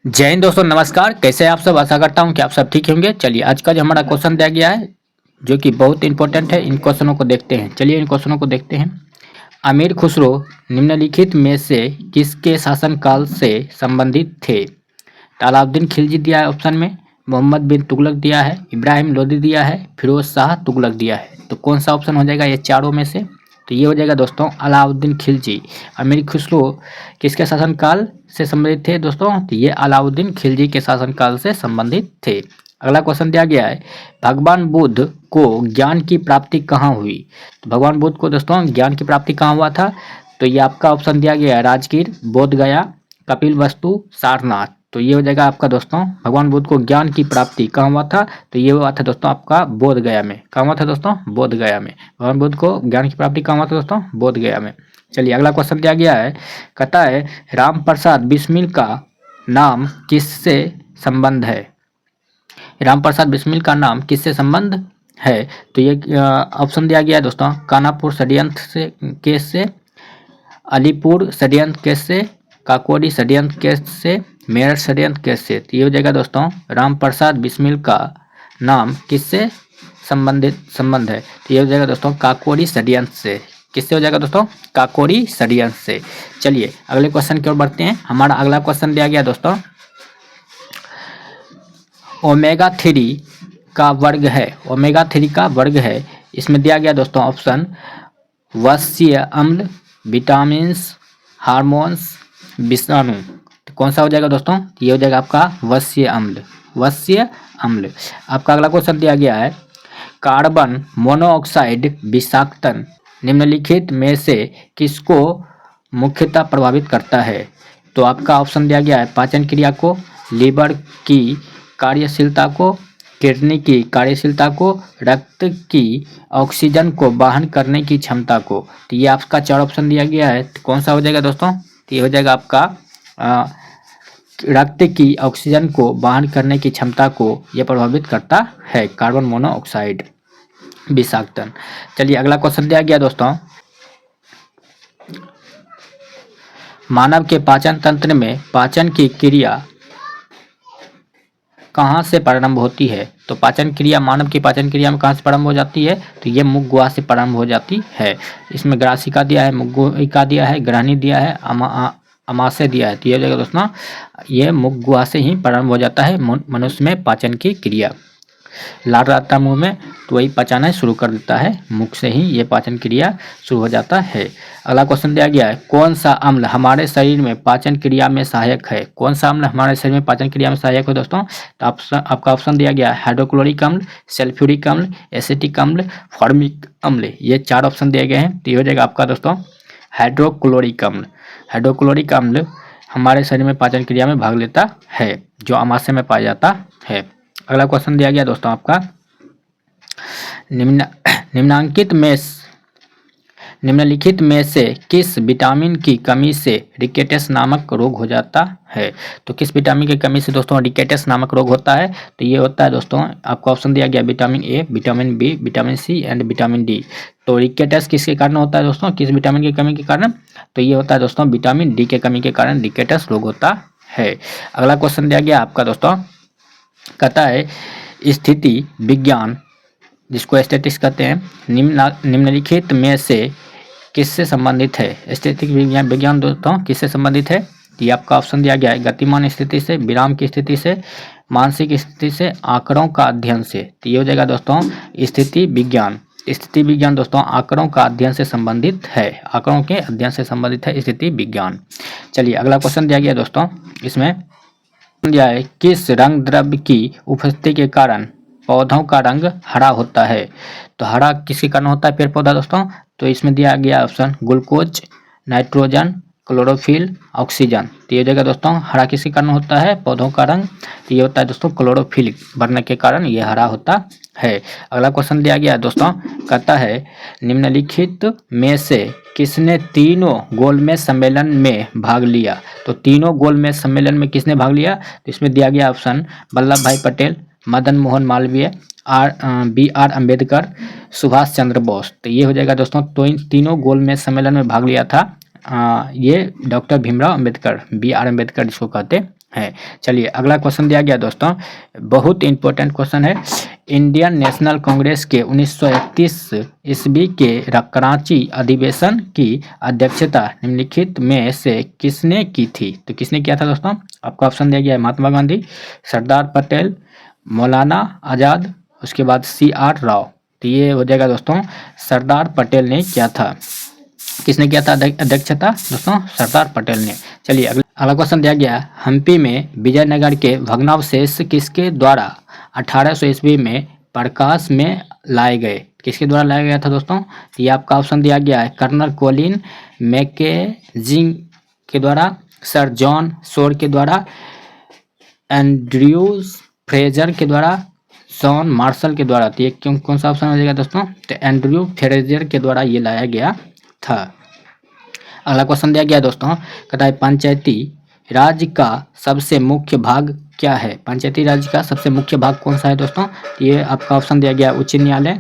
जय हिंद दोस्तों, नमस्कार। कैसे हैं आप सब? आशा करता हूं कि आप सब ठीक होंगे। चलिए, आज का जो हमारा क्वेश्चन दिया गया है जो कि बहुत इंपॉर्टेंट है, इन क्वेश्चनों को देखते हैं। चलिए इन क्वेश्चनों को देखते हैं। अमीर खुसरो निम्नलिखित में से किसके शासनकाल से संबंधित थे? तो अलाउद्दीन खिलजी दिया है ऑप्शन में, मोहम्मद बिन तुगलक दिया है, इब्राहिम लोदी दिया है, फिरोज शाह तुगलक दिया है। तो कौन सा ऑप्शन हो जाएगा ये चारों में से? तो ये हो जाएगा दोस्तों अलाउद्दीन खिलजी। अमीर खुसरो किसके शासनकाल से संबंधित थे दोस्तों? तो ये अलाउद्दीन खिलजी के शासनकाल से संबंधित थे। अगला क्वेश्चन दिया गया है, भगवान बुद्ध को ज्ञान की प्राप्ति कहाँ हुई? तो भगवान बुद्ध को दोस्तों ज्ञान की प्राप्ति कहाँ हुआ था? तो ये आपका ऑप्शन दिया गया है, राजगीर, बोध गया, कपिलवस्तु, सारनाथ। तो ये हो जाएगा आपका दोस्तों भगवान बुद्ध को ज्ञान की प्राप्ति कहाँ हुआ था? तो ये हुआ था दोस्तों आपका बोध गया में। कहाँ हुआ था दोस्तों? बोध गया में। भगवान बुद्ध को ज्ञान की प्राप्ति कहाँ हुआ था दोस्तों? बोध गया में। चलिए अगला क्वेश्चन दिया गया है, कहता है राम प्रसाद बिस्मिल का नाम किससे संबंध है? राम प्रसाद बिस्मिल का नाम किससे संबंध है? तो ये ऑप्शन दिया गया है दोस्तों, कानापुर षड्यंत्र से केस से, अलीपुर षड्यंत्र केस से, काकोरी षड्यंत्र केस से, मेरठ षड्यंत्र केस से। तो ये हो जाएगा दोस्तों राम प्रसाद बिस्मिल का नाम किससे संबंध है? तो ये हो जाएगा दोस्तों काकोरी षड्यंत्र से। किससे हो जाएगा दोस्तों? काकोरी षड्यंत्र से। चलिए अगले क्वेश्चन की ओर बढ़ते हैं। हमारा अगला क्वेश्चन दिया गया दोस्तों, ओमेगा 3 का वर्ग है। ओमेगा 3 का वर्ग है, इसमें दिया गया दोस्तों ऑप्शन, वसीय अम्ल, विटामिन्स, हार्मोन्स, विषाणु। तो कौन सा हो जाएगा दोस्तों? ये हो जाएगा आपका वसीय अम्ल। वसीय अम्ल। आपका अगला क्वेश्चन दिया गया है, कार्बन मोनोऑक्साइड विषाक्तन निम्नलिखित में से किसको मुख्यतः प्रभावित करता है? तो आपका ऑप्शन दिया गया है, पाचन क्रिया को, लीवर की कार्यशीलता को, किडनी की कार्यशीलता को, रक्त की ऑक्सीजन को वहन करने की क्षमता को। तो ये आपका चार ऑप्शन दिया गया है, तो कौन सा हो जाएगा दोस्तों? तो ये हो जाएगा आपका रक्त की ऑक्सीजन को वहन करने की क्षमता को यह प्रभावित करता है, कार्बन मोनोऑक्साइड विषाक्तन। चलिए अगला क्वेश्चन दिया गया दोस्तों, मानव के पाचन तंत्र में पाचन की क्रिया कहाँ से प्रारंभ होती है? तो पाचन क्रिया, मानव की पाचन क्रिया में कहाँ से प्रारंभ हो जाती है? तो ये मुख गुहा से प्रारंभ हो जाती है। इसमें ग्रासिका दिया है, मुख गुहिका दिया है, ग्रहणी दिया है, अमाशय दिया है। तो ये जगह दोस्तों ये मुख गुहा से ही प्रारंभ हो जाता है मनुष्य में पाचन की क्रिया। लार रहता है मुंह में, तो वही पचाना शुरू कर देता है, मुख से ही ये पाचन क्रिया शुरू हो जाता है। अगला क्वेश्चन दिया गया है, कौन सा अम्ल हमारे शरीर में पाचन क्रिया में सहायक है? कौन सा अम्ल हमारे शरीर में पाचन क्रिया में सहायक है दोस्तों? तो आपका ऑप्शन दिया गया है, हाइड्रोक्लोरिक अम्ल, सल्फ्यूरिक अम्ल, एसिटिक अम्ल, फॉर्मिक अम्ल। ये चार ऑप्शन दिए गए हैं। तो ये हो जाएगा आपका दोस्तों हाइड्रोक्लोरिक अम्ल। हाइड्रोक्लोरिक अम्ल हमारे शरीर में पाचन क्रिया में भाग लेता है, जो अमाशय में पाया जाता है। अगला क्वेश्चन दिया गया दोस्तों आपका, निम्नलिखित में से किस विटामिन की कमी से रिकेटस नामक रोग हो जाता है? तो किस विटामिन की कमी से दोस्तों रिकेटस नामक रोग होता है? तो ये होता है दोस्तों, आपका ऑप्शन दिया गया vitamin A, vitamin B, vitamin C and vitamin D. तो रिकेटस किसके कारण होता है दोस्तों? किस विटामिन की कमी के कारण? तो ये होता है दोस्तों विटामिन डी के कमी के कारण रिकेटस रोग होता है। अगला क्वेश्चन दिया गया आपका दोस्तों, कहता है स्थिति विज्ञान, जिसको स्टैटिस्टिक्स कहते हैं, निम्नलिखित में से किससे संबंधित है? स्थितिक विज्ञान दोस्तों किससे संबंधित है? ये आपका ऑप्शन दिया गया है, गतिमान स्थिति से, विराम की स्थिति से, मानसिक स्थिति से, आंकड़ों का अध्ययन से। तो ये हो जाएगा दोस्तों स्थिति विज्ञान। स्थिति विज्ञान दोस्तों आंकड़ों का अध्ययन से संबंधित है, आंकड़ों के अध्ययन से संबंधित है स्थिति विज्ञान। चलिए अगला क्वेश्चन दिया गया दोस्तों, इसमें दिया है, किस रंग द्रव्य की उपस्थिति के कारण पौधों का रंग हरा होता है? तो हरा किसके कारण होता है पेड़ पौधा दोस्तों? तो इसमें दिया गया option, glucose, nitrogen, chlorophyll, oxygen. तो ये जगह दोस्तों हरा किसके कारण होता है पौधों का रंग? तो ये होता है दोस्तों क्लोरोफिल बढ़ने के कारण ये हरा होता है। अगला क्वेश्चन दिया गया दोस्तों, कहता है निम्नलिखित में से किसने तीनों गोलमेज सम्मेलन में भाग लिया? तो तीनों गोलमेज सम्मेलन में किसने भाग लिया? तो इसमें दिया गया ऑप्शन, वल्लभ भाई पटेल, मदन मोहन मालवीय, बी आर अम्बेडकर, सुभाष चंद्र बोस। तो ये हो जाएगा दोस्तों, तो इन तीनों गोलमेज सम्मेलन में भाग लिया था ये doctor Bhimrao Ambedkar, B R Ambedkar जिसको कहते है। चलिए अगला क्वेश्चन दिया गया दोस्तों, बहुत इंपॉर्टेंट क्वेश्चन है। इंडियन नेशनल कांग्रेस के 1931 ईस्वी के कराची अधिवेशन की अध्यक्षता निम्नलिखित में से किसने की थी? तो किसने किया था दोस्तों? आपको ऑप्शन दिया गया है महात्मा गांधी, सरदार पटेल, मौलाना आज़ाद, उसके बाद CR राव। तो ये हो जाएगा दोस्तों सरदार पटेल ने किया था। किसने किया था अध्यक्षता दोस्तों? सरदार पटेल ने। चलिए अगला क्वेश्चन दिया गया, हम्पी में विजयनगर के भग्नावशेष किसके द्वारा 1800 ईस्वी में प्रकाश में लाए गए? किसके द्वारा लाया गया था दोस्तों? ये आपका ऑप्शन दिया गया है कर्नल कोलिन मैकेजिंग के द्वारा, सर जॉन शोर के द्वारा, एंड्रयूज फ्रेजर के द्वारा, जॉन मार्शल के द्वारा। तो ये कौन सा ऑप्शन हो जाएगा दोस्तों? तो एंड्रयू फ्रेजर के द्वारा ये लाया गया था। अगला क्वेश्चन दिया गया दोस्तों, कहता है पंचायती राज का सबसे मुख्य भाग क्या है? पंचायती राज का सबसे मुख्य भाग कौन सा है दोस्तों? ये आपका ऑप्शन दिया गया उच्च न्यायालय,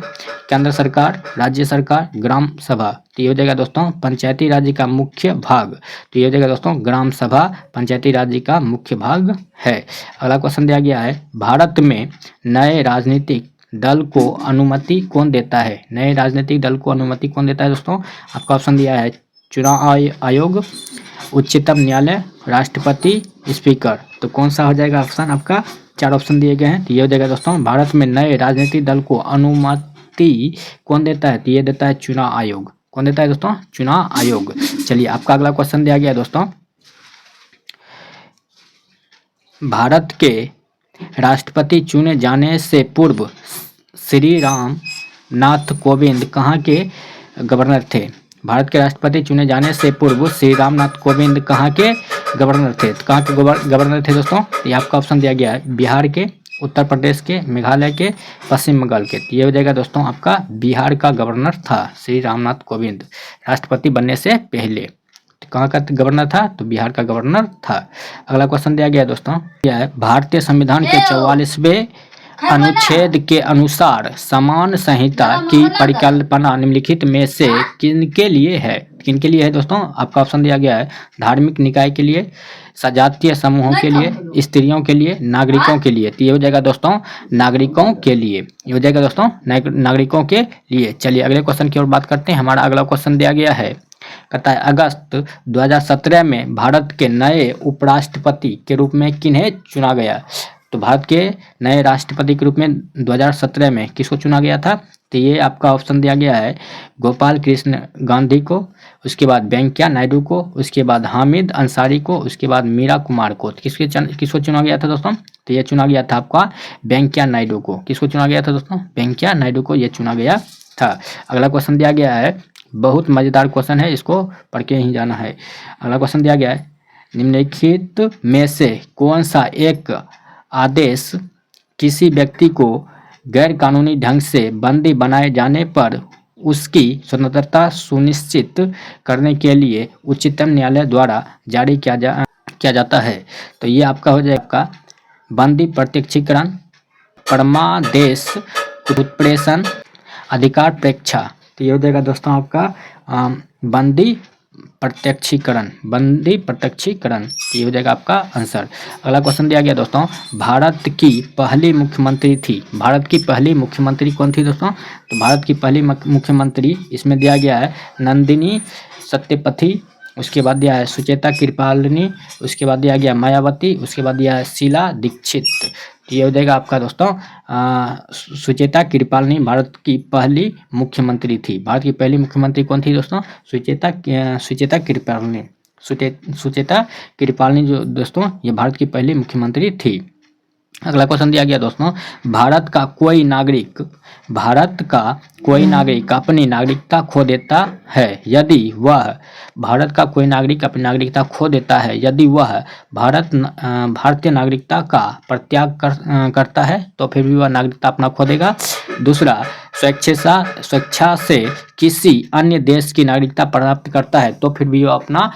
केंद्र सरकार, राज्य सरकार, ग्राम सभा। तो ये हो जाएगा दोस्तों पंचायती राज का मुख्य भाग। तो ये हो जाएगा दोस्तों ग्राम सभा पंचायती राज का मुख्य भाग है। अगला क्वेश्चन दिया गया है, भारत में नए राजनीतिक दल को अनुमति कौन देता है? नए राजनीतिक दल को अनुमति कौन देता है दोस्तों? आपका ऑप्शन दिया है चुनाव आयोग, उच्चतम न्यायालय, राष्ट्रपति, स्पीकर। तो कौन सा हो जाएगा ऑप्शन आपका? 4 ऑप्शन दिए गए हैं। तो ये हो जाएगा दोस्तों भारत में नए राजनीतिक दल को अनुमति कौन देता है? तो ये देता है चुनाव आयोग। कौन देता है दोस्तों? चुनाव आयोग। चलिए आपका अगला क्वेश्चन दिया गया दोस्तों, भारत के राष्ट्रपति चुने जाने से पूर्व श्री राम नाथ कोविंद कहाँ के गवर्नर थे? भारत के राष्ट्रपति चुने जाने से पूर्व श्री रामनाथ कोविंद कहाँ के गवर्नर थे? तो कहाँ के गवर्नर थे दोस्तों? ये आपका ऑप्शन दिया गया है बिहार के, उत्तर प्रदेश के, मेघालय के, पश्चिम बंगाल के। तो ये हो जाएगा दोस्तों आपका बिहार का गवर्नर था श्री रामनाथ कोविंद राष्ट्रपति बनने से पहले। तो कहाँ का गवर्नर था? तो बिहार का गवर्नर था। अगला क्वेश्चन दिया गया दोस्तों, यह है भारतीय संविधान के 44वें अनुच्छेद के अनुसार समान संहिता की परिकल्पना निम्नलिखित में से किनके लिए है? किनके लिए है दोस्तों? आपका ऑप्शन दिया गया है धार्मिक निकाय के लिए, सजातीय समूहों के लिए, स्त्रियों के लिए, नागरिकों के लिए। तो ये हो जाएगा दोस्तों नागरिकों के लिए। ये हो जाएगा दोस्तों नागरिकों के लिए। चलिए अगले क्वेश्चन की ओर बात करते हैं। हमारा अगला क्वेश्चन दिया गया है, कहता है अगस्त 2017 में भारत के नए उपराष्ट्रपति के रूप में किन्हें चुना गया? तो भारत के नए राष्ट्रपति के रूप में 2017 में किसको चुना गया था? तो ये आपका ऑप्शन दिया गया है गोपाल कृष्ण गांधी को, उसके बाद वेंकैया नायडू को, उसके बाद हामिद अंसारी को, उसके बाद मीरा कुमार को। तो किसको चुना गया था दोस्तों? तो ये चुना गया था आपका वेंकैया नायडू को। किसको चुना गया था दोस्तों? वेंकैया नायडू को ये चुना गया था। अगला क्वेश्चन दिया गया है, बहुत मज़ेदार क्वेश्चन है, इसको पढ़ के ही जाना है। अगला क्वेश्चन दिया गया है, निम्नलिखित में से कौन सा एक आदेश किसी व्यक्ति को गैर कानूनी ढंग से बंदी बनाए जाने पर उसकी स्वतंत्रता सुनिश्चित करने के लिए उच्चतम न्यायालय द्वारा जारी किया जाता है? तो ये आपका हो जाएगा बंदी प्रत्यक्षीकरण, परमादेश, उत्प्रेषण, अधिकार प्रेक्षा। तो ये हो जाएगा दोस्तों आपका बंदी प्रत्यक्षीकरण। ये हो जाएगा आपका आंसर। अगला क्वेश्चन दिया गया दोस्तों, भारत की पहली मुख्यमंत्री थी। भारत की पहली मुख्यमंत्री कौन थी दोस्तों? तो भारत की पहली मुख्यमंत्री इसमें दिया गया है नंदिनी सत्यपथी, उसके बाद दिया है सुचेता कृपालिनी, उसके बाद दिया गया मायावती, उसके बाद दिया है शीला दीक्षित। ये हो जाएगा आपका दोस्तों सुचेता कृपालिनी भारत की पहली मुख्यमंत्री थी। भारत की पहली मुख्यमंत्री कौन थी दोस्तों? सुचेता कृपालिनी। सुचेता कृपालिनी जो दोस्तों ये भारत की पहली मुख्यमंत्री थी। अगला क्वेश्चन दिया गया दोस्तों, भारत का कोई नागरिक अपनी नागरिकता खो देता है यदि वह भारतीय नागरिकता का परित्याग करता है तो फिर भी वह नागरिकता अपना खो देगा। दूसरा, स्वेच्छा से किसी अन्य देश की नागरिकता प्राप्त करता है तो फिर भी वह अपना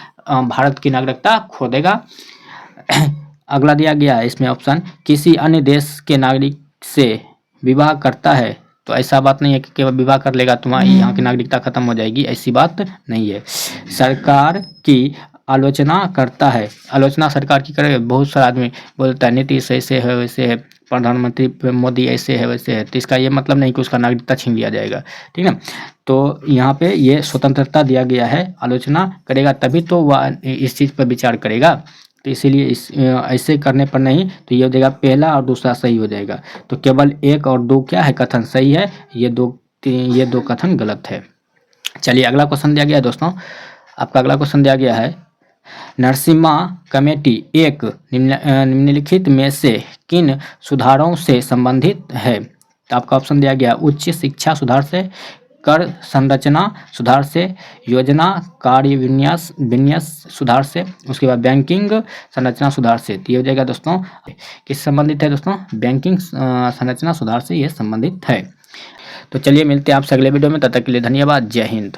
भारत की नागरिकता खो देगा। अगला दिया गया है इसमें ऑप्शन, किसी अन्य देश के नागरिक से विवाह करता है तो ऐसा बात नहीं है कि केवल विवाह कर लेगा तुम्हारी यहाँ की नागरिकता खत्म हो जाएगी, ऐसी बात नहीं है। सरकार की आलोचना करता है। आलोचना सरकार की करे, बहुत सारा आदमी बोलता है नीतीश ऐसे है वैसे है, प्रधानमंत्री मोदी ऐसे है वैसे है, तो इसका ये मतलब नहीं कि उसका नागरिकता छीन लिया जाएगा, ठीक है। तो यहाँ पे ये स्वतंत्रता दिया गया है, आलोचना करेगा तभी तो वह इस चीज़ पर विचार करेगा। तो इसीलिए इस ऐसे करने पर नहीं, तो ये हो जाएगा पहला और दूसरा सही हो जाएगा। तो केवल 1 और 2 क्या है, कथन सही है, ये दो कथन गलत है। चलिए अगला क्वेश्चन दिया गया है दोस्तों, आपका अगला क्वेश्चन दिया गया है, नरसिम्हा कमेटी एक निम्नलिखित में से किन सुधारों से संबंधित है। तो आपका ऑप्शन दिया गया उच्च शिक्षा सुधार से, कर संरचना सुधार से, योजना कार्य विन्यास सुधार से, उसके बाद बैंकिंग संरचना सुधार से। तो ये हो जाएगा दोस्तों किस संबंधित है दोस्तों, बैंकिंग संरचना सुधार से ये संबंधित है। तो चलिए मिलते हैं आपसे अगले वीडियो में, तब तक के लिए धन्यवाद, जय हिंद।